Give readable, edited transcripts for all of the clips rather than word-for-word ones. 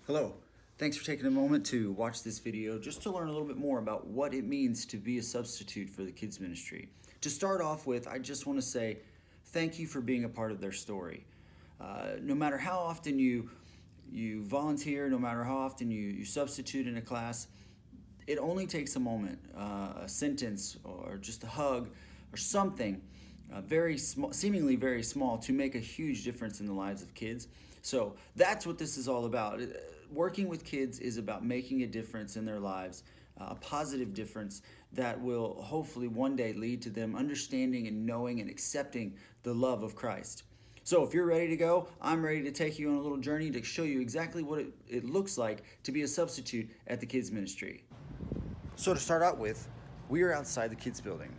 Hello. Thanks for taking a moment to watch this video just to learn a little bit more about what it means to be a substitute for the kids ministry. To start off with, I just want to say thank you for being a part of their story. No matter how often you volunteer, no matter how often you substitute in a class, it only takes a moment, a sentence, or just a hug, or something very small, seemingly very small, to make a huge difference in the lives of kids. So that's what this is all about. Working with kids is about making a difference in their lives, a positive difference that will hopefully one day lead to them understanding and knowing and accepting the love of Christ. So if you're ready to go, I'm ready to take you on a little journey to show you exactly what it looks like to be a substitute at the kids ministry. So to start out with, we are outside the kids building.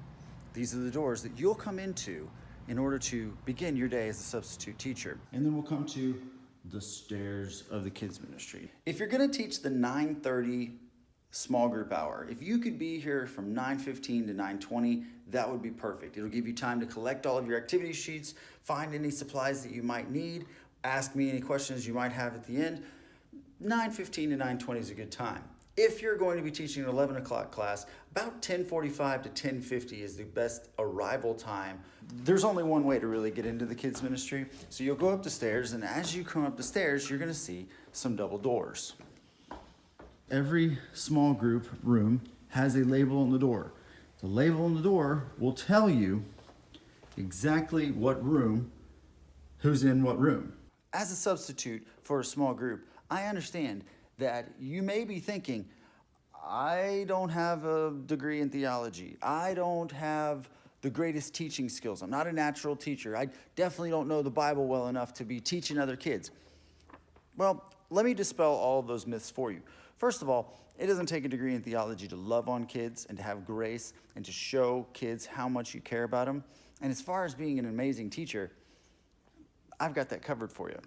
These are the doors that you'll come into in order to begin your day as a substitute teacher. And then we'll come to the stairs of the kids ministry. If you're going to teach the 9:30 small group hour, if you could be here from 9:15 to 9:20, that would be perfect. It'll give you time to collect all of your activity sheets, find any supplies that you might need, ask me any questions you might have at the end. 9:15 to 9:20 is a good time. If you're going to be teaching an 11 o'clock class, about 10:45 to 10:50 is the best arrival time. There's only one way to really get into the kids ministry. So you'll go up the stairs, and as you come up the stairs, you're going to see some double doors. Every small group room has a label on the door. The label on the door will tell you exactly what room, who's in what room. As a substitute for a small group, I understand that you may be thinking, I don't have a degree in theology. I don't have the greatest teaching skills. I'm not a natural teacher. I definitely don't know the Bible well enough to be teaching other kids. Well, let me dispel all of those myths for you. First of all, it doesn't take a degree in theology to love on kids and to have grace and to show kids how much you care about them. And as far as being an amazing teacher, I've got that covered for you.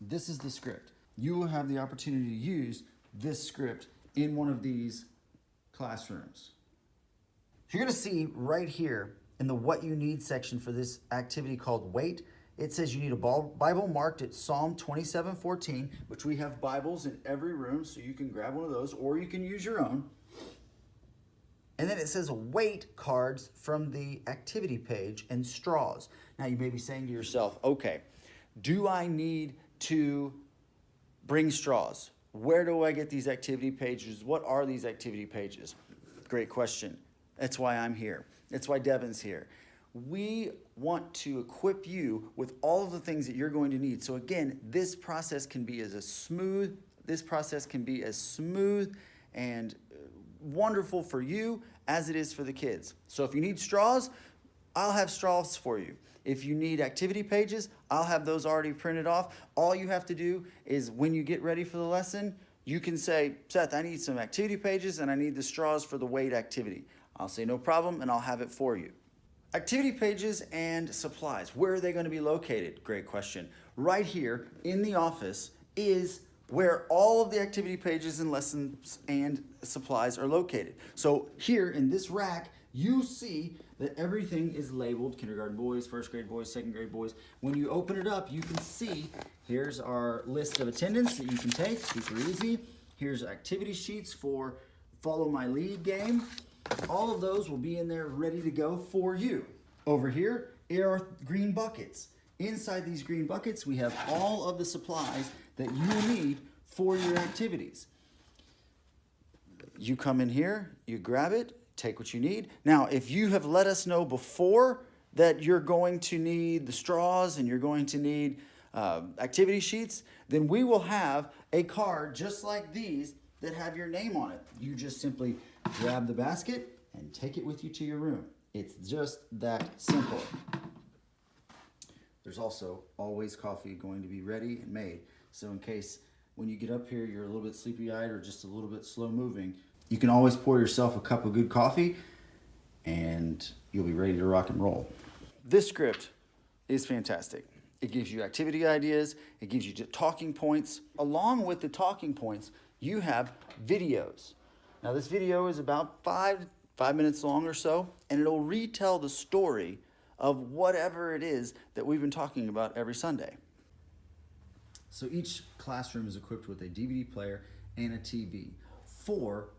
This is the script. You will have the opportunity to use this script in one of these classrooms. You're going to see right here in the What You Need section for this activity called Wait, it says you need a Bible marked at Psalm 27:14, which we have Bibles in every room, so you can grab one of those or you can use your own. And then it says Wait cards from the activity page and straws. Now you may be saying to yourself, okay, do I need to bring straws? Where do I get these activity pages? What are these activity pages? Great question. That's why I'm here. That's why Devin's here. We want to equip you with all of the things that you're going to need. So again, this process can be as smooth and wonderful for you as it is for the kids. So if you need straws, I'll have straws for you. If you need activity pages, I'll have those already printed off. All you have to do is when you get ready for the lesson, you can say, Seth, I need some activity pages and I need the straws for the Wait activity. I'll say no problem and I'll have it for you. Activity pages and supplies, where are they going to be located? Great question. Right here in the office is where all of the activity pages and lessons and supplies are located. So here in this rack, you see that everything is labeled kindergarten boys, first grade boys, second grade boys. When you open it up, you can see here's our list of attendance that you can take, super easy. Here's activity sheets for Follow My Lead game. All of those will be in there ready to go for you. Over here are green buckets. Inside these green buckets, we have all of the supplies that you need for your activities. You come in here, you grab it, take what you need. Now, if you have let us know before that you're going to need the straws and you're going to need activity sheets, then we will have a card just like these that have your name on it. You just simply grab the basket and take it with you to your room. It's just that simple. There's also always coffee going to be ready and made. So in case when you get up here you're a little bit sleepy-eyed or just a little bit slow moving, you can always pour yourself a cup of good coffee and you'll be ready to rock and roll. This script is fantastic. It gives you activity ideas, it gives you talking points. Along with the talking points, you have videos. Now this video is about five minutes long or so, and it'll retell the story of whatever it is that we've been talking about every Sunday. So each classroom is equipped with a DVD player and a TV for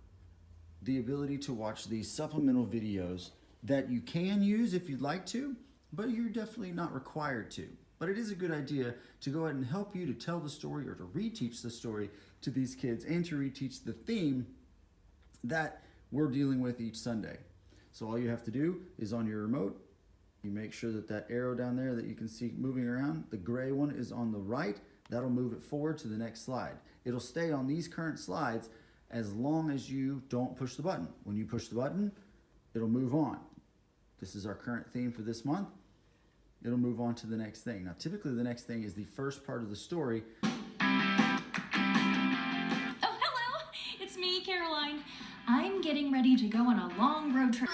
the ability to watch these supplemental videos that you can use if you'd like to, but you're definitely not required to. But it is a good idea to go ahead and help you to tell the story or to reteach the story to these kids and to reteach the theme that we're dealing with each Sunday. So all you have to do is on your remote, you make sure that that arrow down there that you can see moving around, the gray one is on the right, that'll move it forward to the next slide. It'll stay on these current slides as long as you don't push the button. When you push the button, it'll move on. This is our current theme for this month. It'll move on to the next thing. Now, typically the next thing is the first part of the story. Oh, hello! It's me, Caroline. I'm getting ready to go on a long road trip.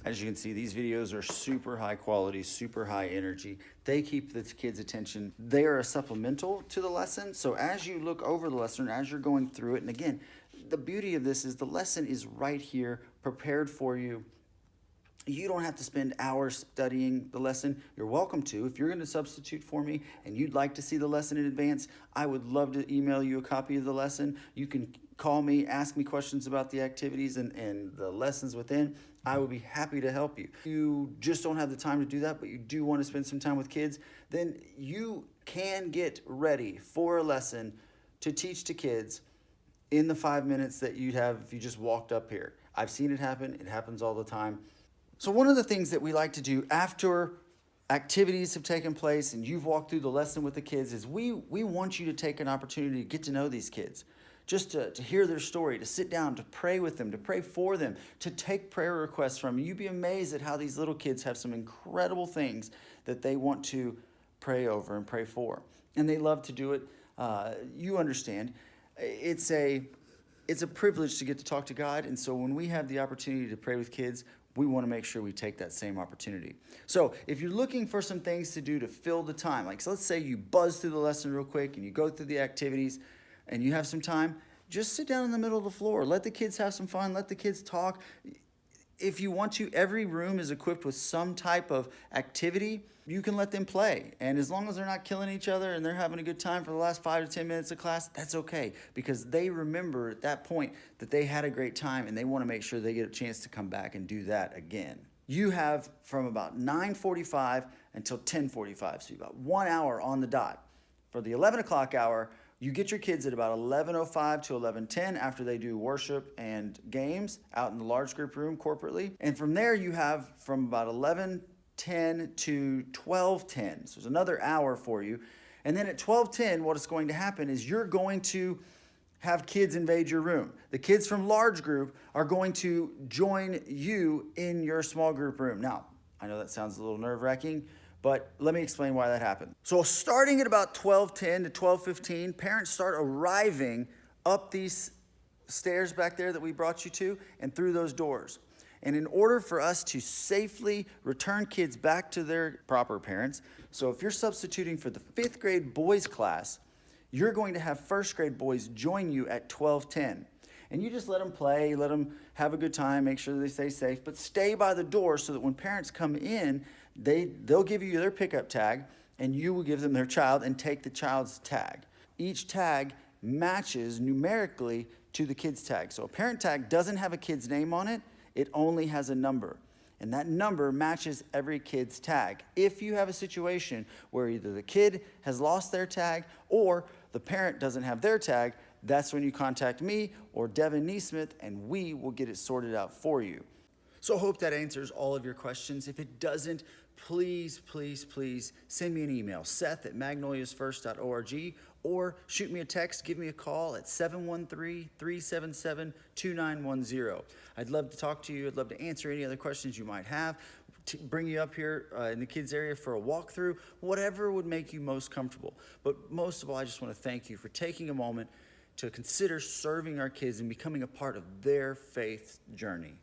As you can see, these videos are super high quality, super high energy. They keep the kids' attention. They are a supplemental to the lesson. So as you look over the lesson, as you're going through it, and again, the beauty of this is the lesson is right here, prepared for you. You don't have to spend hours studying the lesson. You're welcome to. If you're going to substitute for me and you'd like to see the lesson in advance, I would love to email you a copy of the lesson. You can call me, ask me questions about the activities and the lessons within. I would be happy to help you. You just don't have the time to do that, but you do want to spend some time with kids, then you can get ready for a lesson to teach to kids in the 5 minutes that you'd have if you just walked up here. I've seen it happen. It happens all the time. So one of the things that we like to do after activities have taken place and you've walked through the lesson with the kids is we want you to take an opportunity to get to know these kids, just to hear their story, to sit down, to pray with them, to pray for them, to take prayer requests from them. You'd be amazed at how these little kids have some incredible things that they want to pray over and pray for. And they love to do it. You understand. It's a privilege to get to talk to God. And so when we have the opportunity to pray with kids, we want to make sure we take that same opportunity. So if you're looking for some things to do to fill the time, like so let's say you buzz through the lesson real quick and you go through the activities and you have some time, just sit down in the middle of the floor. Let the kids have some fun. Let the kids talk. If you want to, every room is equipped with some type of activity. You can let them play. And as long as they're not killing each other and they're having a good time for the last 5 to 10 minutes of class, that's okay. Because they remember at that point that they had a great time and they want to make sure they get a chance to come back and do that again. You have from about 9:45 until 10:45, so about 1 hour on the dot. For the 11 o'clock hour, you get your kids at about 11:05 to 11:10 after they do worship and games out in the large group room corporately. And from there, you have from about 11:10 to 12:10. So there's another hour for you. And then at 12:10, what is going to happen is you're going to have kids invade your room. The kids from large group are going to join you in your small group room. Now, I know that sounds a little nerve-wracking, but let me explain why that happened. So starting at about 12:10 to 12:15, parents start arriving up these stairs back there that we brought you to and through those doors. And in order for us to safely return kids back to their proper parents, so if you're substituting for the 5th grade boys class, you're going to have 1st grade boys join you at 12:10. And you just let them play, let them have a good time, make sure they stay safe, but stay by the door so that when parents come in, they'll give you their pickup tag and you will give them their child and take the child's tag. Each tag matches numerically to the kid's tag. So a parent tag doesn't have a kid's name on it, it only has a number. And that number matches every kid's tag. If you have a situation where either the kid has lost their tag or the parent doesn't have their tag, that's when you contact me or Devin Neesmith and we will get it sorted out for you. So I hope that answers all of your questions. If it doesn't, please, please, please send me an email, seth@magnoliasfirst.org, or shoot me a text, give me a call at 713-377-2910. I'd love to talk to you. I'd love to answer any other questions you might have, to bring you up here in the kids area for a walkthrough, whatever would make you most comfortable. But most of all, I just want to thank you for taking a moment to consider serving our kids and becoming a part of their faith journey.